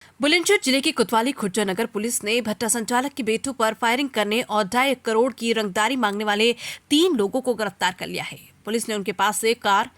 बुलंदशहर जिले की कोतवाली खुर्जा नगर पुलिस ने भट्टा संचालक के बेटों पर फायरिंग करने और 2.5 करोड़ की रंगदारी मांगने वाले 3 लोगों को गिरफ्तार कर लिया है। पुलिस ने उनके पास से कार,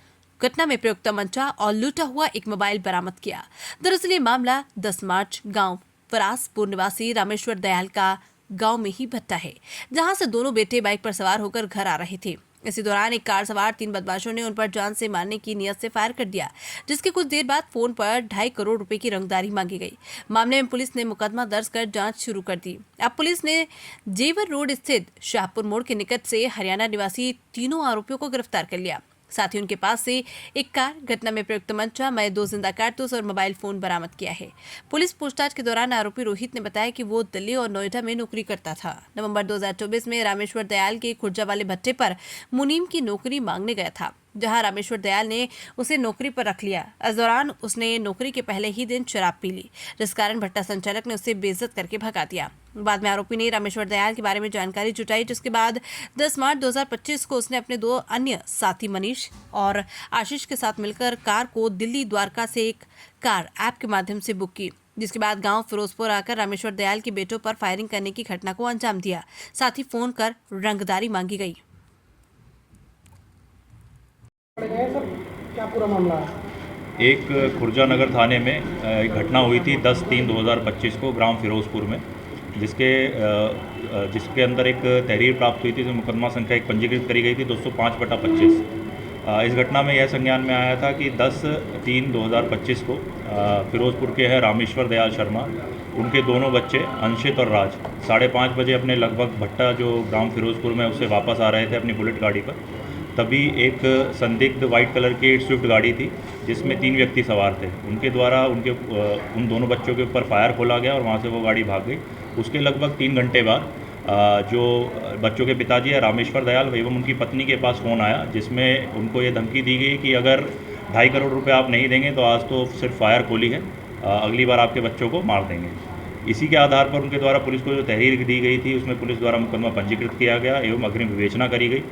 घटना में प्रयुक्त तमंचा और लूटा हुआ एक मोबाइल बरामद किया। दरअसल ये मामला 10 मार्च गांव फरासपुर निवासी रामेश्वर दयाल का गांव में ही भट्टा है, जहां से दोनों बेटे बाइक पर सवार होकर घर आ रहे थे। इसी दौरान एक कार सवार 3 बदमाशों ने उन पर जान से मारने की नियत से फायर कर दिया, जिसके कुछ देर बाद फोन पर 2.5 करोड़ रुपए की रंगदारी मांगी गई। मामले में पुलिस ने मुकदमा दर्ज कर जांच शुरू कर दी। अब पुलिस ने जेवर रोड स्थित शाहपुर मोड़ के निकट से हरियाणा निवासी तीनों आरोपियों को गिरफ्तार कर लिया। साथ ही उनके पास से एक कार, घटना में प्रयुक्त तमंचा, मय 2 जिंदा कारतूस और मोबाइल फोन बरामद किया है। पुलिस पूछताछ के दौरान आरोपी रोहित ने बताया कि वो दिल्ली और नोएडा में नौकरी करता था। नवंबर 2024 में रामेश्वर दयाल के खुर्जा वाले भट्टे पर मुनीम की नौकरी मांगने गया था, जहां रामेश्वर दयाल ने उसे नौकरी पर रख लिया। इस दौरान उसने नौकरी के पहले ही दिन शराब पी ली, जिस कारण भट्टा संचालक ने उसे बेइज्जत करके भगा दिया। बाद में आरोपी ने रामेश्वर दयाल के बारे में जानकारी जुटाई, जिसके बाद 10 मार्च 2025 को उसने अपने 2 अन्य साथी मनीष और आशीष के साथ मिलकर कार को दिल्ली द्वारका से एक कार ऐप के माध्यम से बुक की, जिसके बाद गांव फिरोजपुर आकर रामेश्वर दयाल के बेटों पर फायरिंग करने की घटना को अंजाम दिया। साथ ही फोन कर रंगदारी मांगी गई। सर, क्या पूरा मामला है? एक खुर्जा नगर थाने में एक घटना हुई थी 10/3/2025 को ग्राम फिरोजपुर में, जिसके अंदर एक तहरीर प्राप्त हुई थी। जो मुकदमा संख्या एक पंजीकृत करी गई थी 205/25। इस घटना में यह संज्ञान में आया था कि 10/3/2025 को फिरोजपुर के हैं रामेश्वर दयाल शर्मा, उनके दोनों बच्चे अंशित और राज 5:30 बजे अपने लगभग भट्टा जो ग्राम फिरोजपुर में उससे वापस आ रहे थे अपनी बुलेट गाड़ी पर। तभी एक संदिग्ध वाइट कलर की स्विफ्ट गाड़ी थी जिसमें 3 व्यक्ति सवार थे। उनके द्वारा उन दोनों बच्चों के ऊपर फायर खोला गया और वहाँ से वो गाड़ी भाग गई। उसके लगभग 3 घंटे बाद जो बच्चों के पिताजी है रामेश्वर दयाल एवं उनकी पत्नी के पास फ़ोन आया, जिसमें उनको ये धमकी दी गई कि अगर 2.5 करोड़ रुपये आप नहीं देंगे तो आज तो सिर्फ फायर खोली है, अगली बार आपके बच्चों को मार देंगे। इसी के आधार पर उनके द्वारा पुलिस को जो तहरीर दी गई थी उसमें पुलिस द्वारा मुकदमा पंजीकृत किया गया एवं अग्रिम विवेचना करी गई।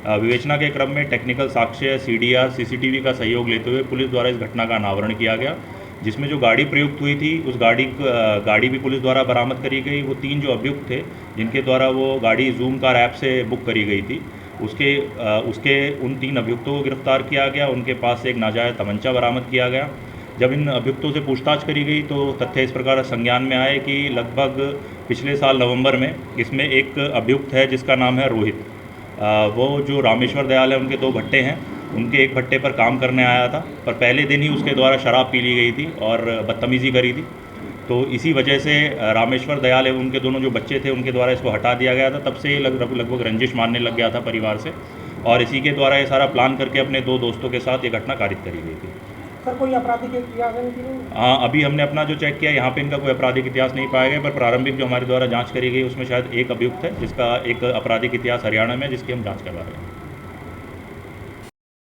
विवेचना के क्रम में टेक्निकल साक्ष्य, CDR, CCTV का सहयोग लेते हुए पुलिस द्वारा इस घटना का अनावरण किया गया, जिसमें जो गाड़ी प्रयुक्त हुई थी उस गाड़ी भी पुलिस द्वारा बरामद करी गई। वो 3 जो अभियुक्त थे जिनके द्वारा वो गाड़ी जूम कार ऐप से बुक करी गई थी, उसके उन 3 अभियुक्तों को गिरफ्तार किया गया। उनके पास से एक नाजायज़ तमंचा बरामद किया गया। जब इन अभियुक्तों से पूछताछ करी गई तो तथ्य इस प्रकार संज्ञान में आए कि लगभग पिछले साल नवंबर में इसमें एक अभियुक्त है जिसका नाम है रोहित। वो जो रामेश्वर दयाल है उनके 2 भट्टे हैं, उनके एक भट्टे पर काम करने आया था, पर पहले दिन ही उसके द्वारा शराब पी ली गई थी और बदतमीज़ी करी थी। तो इसी वजह से रामेश्वर दयाल एवं उनके दोनों जो बच्चे थे उनके द्वारा इसको हटा दिया गया था। तब से लगभग रंजिश मानने लग गया था परिवार से, और इसी के द्वारा ये सारा प्लान करके अपने 2 दोस्तों के साथ ये घटना कारित करी गई थी। सर, कोई आपराधिक इतिहास है इनकी? हाँ, अभी हमने अपना जो चेक किया यहाँ पे इनका कोई आपराधिक इतिहास नहीं पाया गया, पर प्रारंभिक जो हमारे द्वारा जांच करी गई उसमें शायद एक अभियुक्त है जिसका एक आपराधिक इतिहास हरियाणा में, जिसकी हम जांच करवा रहे हैं।